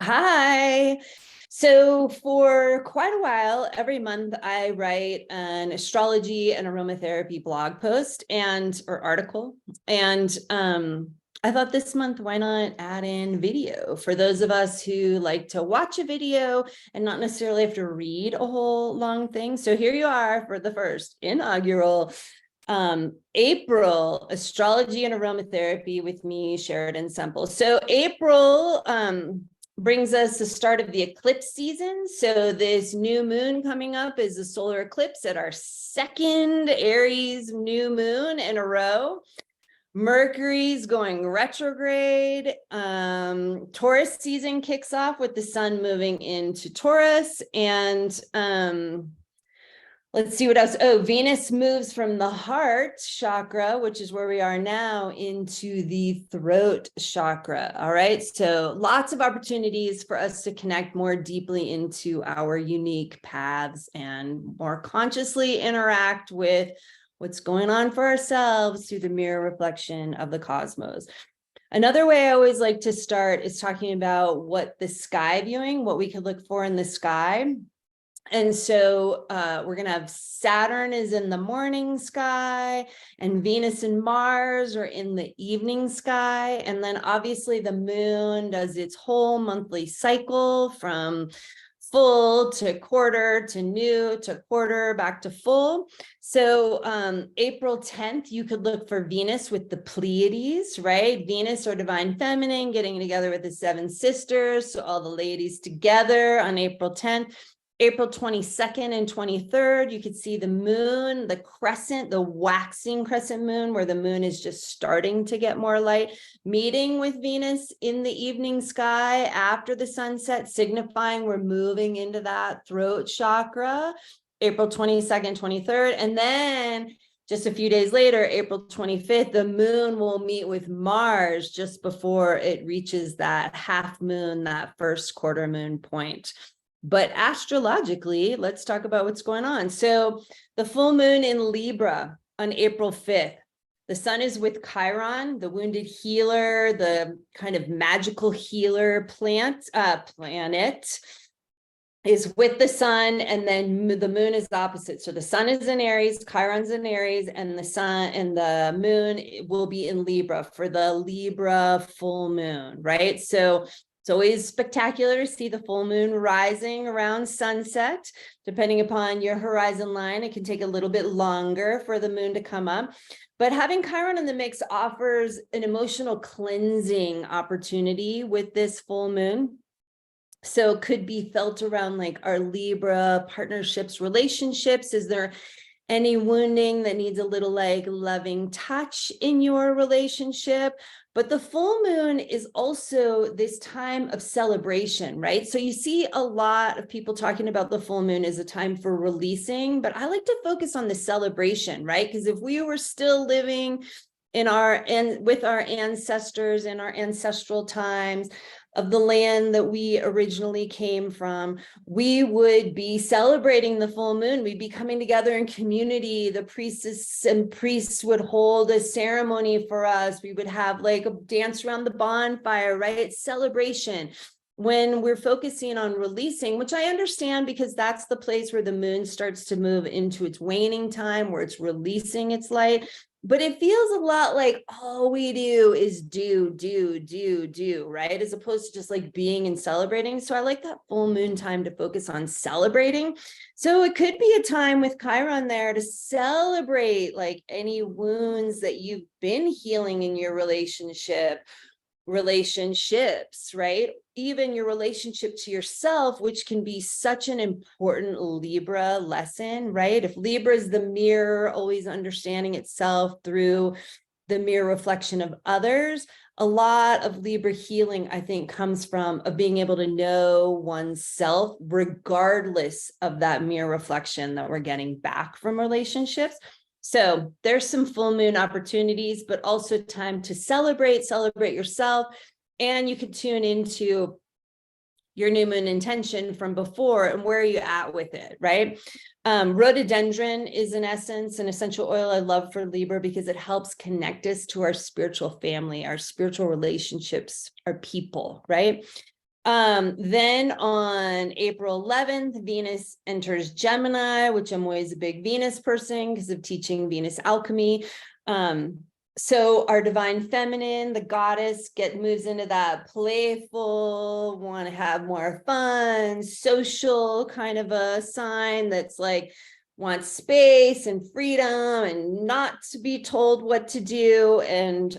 Hi. So for quite a while, every month I write an astrology and aromatherapy blog post or article. And I thought this month, why not add in video for those of us who like to watch a video and not necessarily have to read a whole long thing. So here you are for the first inaugural April astrology and aromatherapy with me, Sheridan Semple. So April brings us the start of the eclipse season. So this new moon coming up is a solar eclipse at our second Aries new moon in a row. Mercury's going retrograde. Taurus season kicks off with the sun moving into Taurus, and let's see what else. Oh, Venus moves from the heart chakra, which is where we are now, into the throat chakra. All right. So lots of opportunities for us to connect more deeply into our unique paths and more consciously interact with what's going on for ourselves through the mirror reflection of the cosmos. Another way I always like to start is talking about what we could look for in the sky. And so we're going to have Saturn is in the morning sky, and Venus and Mars are in the evening sky. And then obviously the moon does its whole monthly cycle from full to quarter to new to quarter back to full. So April 10th, you could look for Venus with the Pleiades, right? Venus or divine feminine getting together with the seven sisters. So all the ladies together on April 10th. April 22nd and 23rd, you could see the moon, the crescent, the waxing crescent moon, where the moon is just starting to get more light, meeting with Venus in the evening sky after the sunset, signifying we're moving into that throat chakra, April 22nd, 23rd. And then just a few days later, April 25th, the moon will meet with Mars just before it reaches that half moon, that first quarter moon point. But astrologically, let's talk about what's going on. So the full moon in Libra on April 5th, the sun is with Chiron, the wounded healer, the kind of magical healer planet is with the sun, and then the moon is opposite. So the sun is in Aries, Chiron's in Aries, and the sun and the moon will be in Libra for the Libra full moon, right? So it's always spectacular to see the full moon rising around sunset. Depending upon your horizon line, it can take a little bit longer for the moon to come up. But having Chiron in the mix offers an emotional cleansing opportunity with this full moon. So it could be felt around like our Libra partnerships, relationships. Is there any wounding that needs a little like loving touch in your relationship? But the full moon is also this time of celebration, right? So you see a lot of people talking about the full moon as a time for releasing, but I like to focus on the celebration, right? Because if we were still living with our ancestors in our ancestral times of the land that we originally came from, we would be celebrating the full moon. We'd be coming together in community. The priestess and priests would hold a ceremony for us. We would have like a dance around the bonfire, right? It's celebration. When we're focusing on releasing, which I understand because that's the place where the moon starts to move into its waning time, where it's releasing its light. But it feels a lot like all we do is do, right? As opposed to just like being and celebrating. So I like that full moon time to focus on celebrating. So it could be a time with Chiron there to celebrate like any wounds that you've been healing in your relationships, right? Even your relationship to yourself, which can be such an important Libra lesson, right? If Libra is the mirror, always understanding itself through the mirror reflection of others, a lot of Libra healing, I think, comes from being able to know oneself, regardless of that mirror reflection that we're getting back from relationships. So there's some full moon opportunities, but also time to celebrate yourself. And you could tune into your new moon intention from before and where are you at with it, right? Rhododendron is in essence an essential oil I love for Libra because it helps connect us to our spiritual family, our spiritual relationships, our people, right? Then on April 11th, Venus enters Gemini, which I'm always a big Venus person because of teaching Venus alchemy. So our divine feminine, the goddess, moves into that playful, want to have more fun, social kind of a sign that's like wants space and freedom and not to be told what to do, and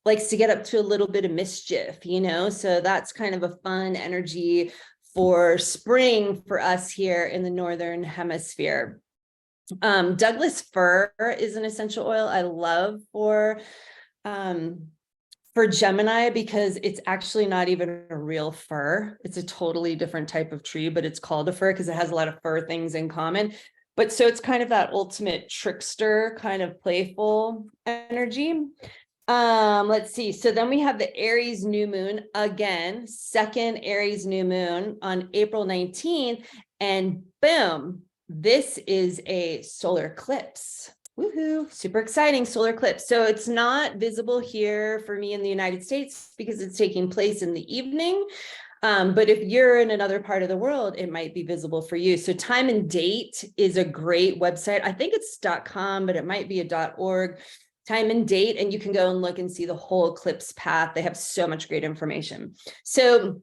likes to get up to a little bit of mischief, you know? So that's kind of a fun energy for spring for us here in the Northern Hemisphere. Douglas fir is an essential oil I love for Gemini, because it's actually not even a real fir. It's a totally different type of tree, but it's called a fir because it has a lot of fir things in common. But so it's kind of that ultimate trickster, kind of playful energy. Let's see. So then we have the Aries new moon again, second Aries new moon on April 19th, and boom, this is a solar eclipse. Woohoo, super exciting solar eclipse. So it's not visible here for me in the United States because it's taking place in the evening. But if you're in another part of the world, it might be visible for you. So Time and Date is a great website. I think it's .com, but it might be a .org. Time and Date, and you can go and look and see the whole eclipse path. They have so much great information. So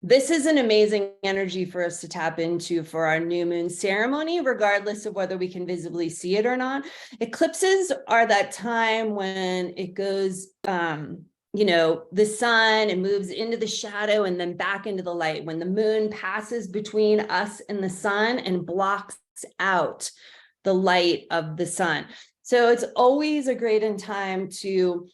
this is an amazing energy for us to tap into for our new moon ceremony, regardless of whether we can visibly see it or not. Eclipses are that time when it goes, you know, the sun, it moves into the shadow and then back into the light, when the moon passes between us and the sun and blocks out the light of the sun. So it's always a great time to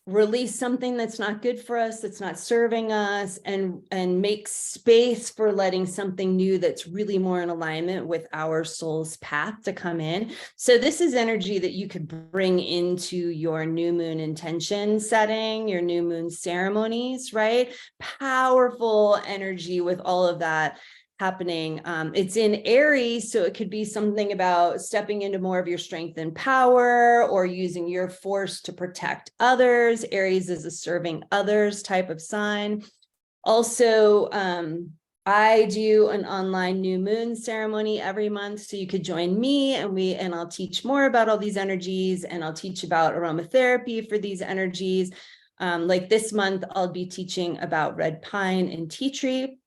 release something that's not good for us, that's not serving us, and make space for letting something new that's really more in alignment with our soul's path to come in. So this is energy that you could bring into your new moon intention setting, your new moon ceremonies, right? Powerful energy with all of that happening. It's in Aries, so it could be something about stepping into more of your strength and power, or using your force to protect others. Aries is a serving others type of sign. Also, I do an online new moon ceremony every month, so you could join me, and I'll teach more about all these energies, and I'll teach about aromatherapy for these energies. Like this month, I'll be teaching about red pine and tea tree.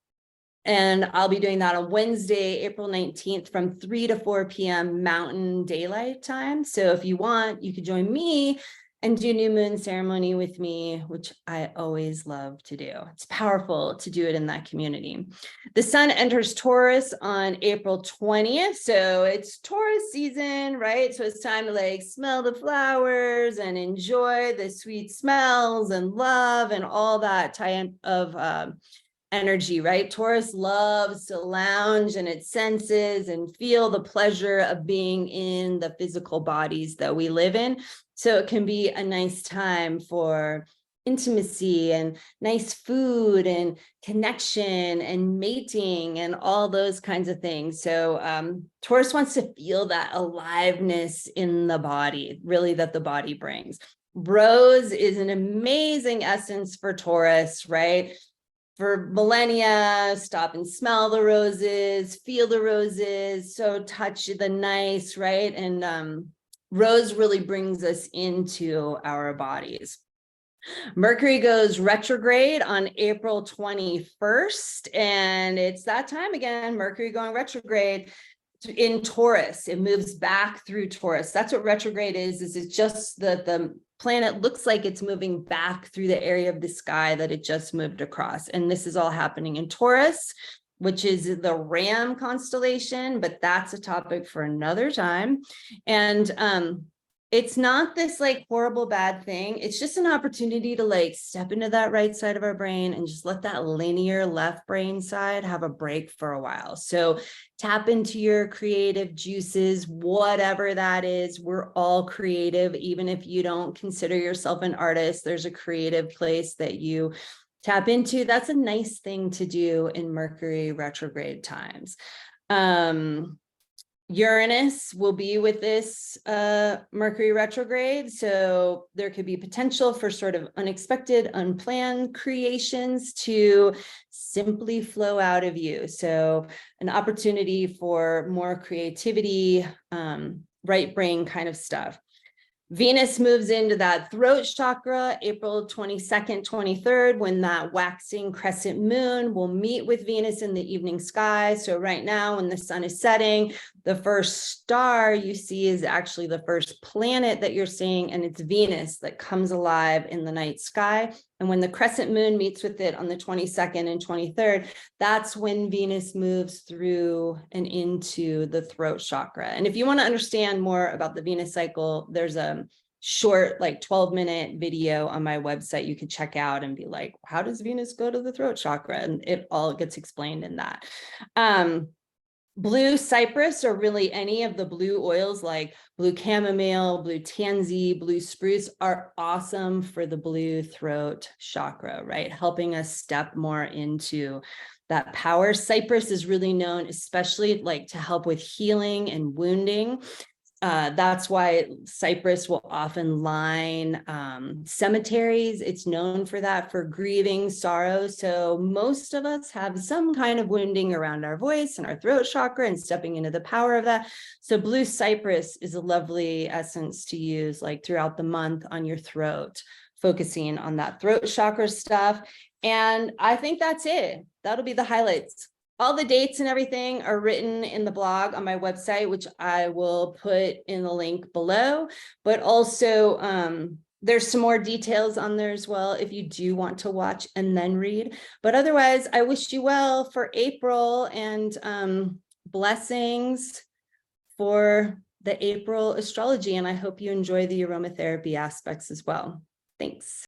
And I'll be doing that on Wednesday, April 19th from 3 to 4 p.m. Mountain Daylight Time. So if you want, you could join me and do new moon ceremony with me, which I always love to do. It's powerful to do it in that community. The sun enters Taurus on April 20th. So it's Taurus season, right? So it's time to like smell the flowers and enjoy the sweet smells and love and all that type of energy, right? Taurus loves to lounge in its senses and feel the pleasure of being in the physical bodies that we live in. So it can be a nice time for intimacy and nice food and connection and mating and all those kinds of things. So Taurus wants to feel that aliveness in the body, really, that the body brings. Rose is an amazing essence for Taurus, right? For millennia, stop and smell the roses, feel the roses, so touch the nice, right? And rose really brings us into our bodies. Mercury goes retrograde on April 21st, and it's that time again, Mercury going retrograde in Taurus. It moves back through Taurus. That's what retrograde is it's just the planet looks like it's moving back through the area of the sky that it just moved across. And this is all happening in Taurus, which is the Ram constellation, but that's a topic for another time. And it's not this like horrible bad thing. It's just an opportunity to like step into that right side of our brain and just let that linear left brain side have a break for a while. So tap into your creative juices, whatever that is. We're all creative. Even if you don't consider yourself an artist, there's a creative place that you tap into. That's a nice thing to do in Mercury retrograde times. Uranus will be with this Mercury retrograde. So there could be potential for sort of unexpected, unplanned creations to simply flow out of you. So an opportunity for more creativity, right brain kind of stuff. Venus moves into that throat chakra April 22nd, 23rd, when that waxing crescent moon will meet with Venus in the evening sky. So right now, when the sun is setting, the first star you see is actually the first planet that you're seeing, and it's Venus that comes alive in the night sky. And when the crescent moon meets with it on the 22nd and 23rd, that's when Venus moves through and into the throat chakra. And if you want to understand more about the Venus cycle, there's a short, like 12-minute video on my website you can check out and be like, how does Venus go to the throat chakra? And it all gets explained in that. Blue cypress, or really any of the blue oils like blue chamomile, blue tansy, blue spruce, are awesome for the blue throat chakra, right? Helping us step more into that power. Cypress is really known, especially like to help with healing and wounding. That's why cypress will often line cemeteries. It's known for that, for grieving, sorrow. So most of us have some kind of wounding around our voice and our throat chakra, and stepping into the power of that. So blue cypress is a lovely essence to use like throughout the month on your throat, focusing on that throat chakra stuff. And I think that's it. That'll be the highlights. All the dates and everything are written in the blog on my website, which I will put in the link below. But also, there's some more details on there as well if you do want to watch and then read. But otherwise, I wish you well for April, and blessings for the April astrology. And I hope you enjoy the aromatherapy aspects as well. Thanks.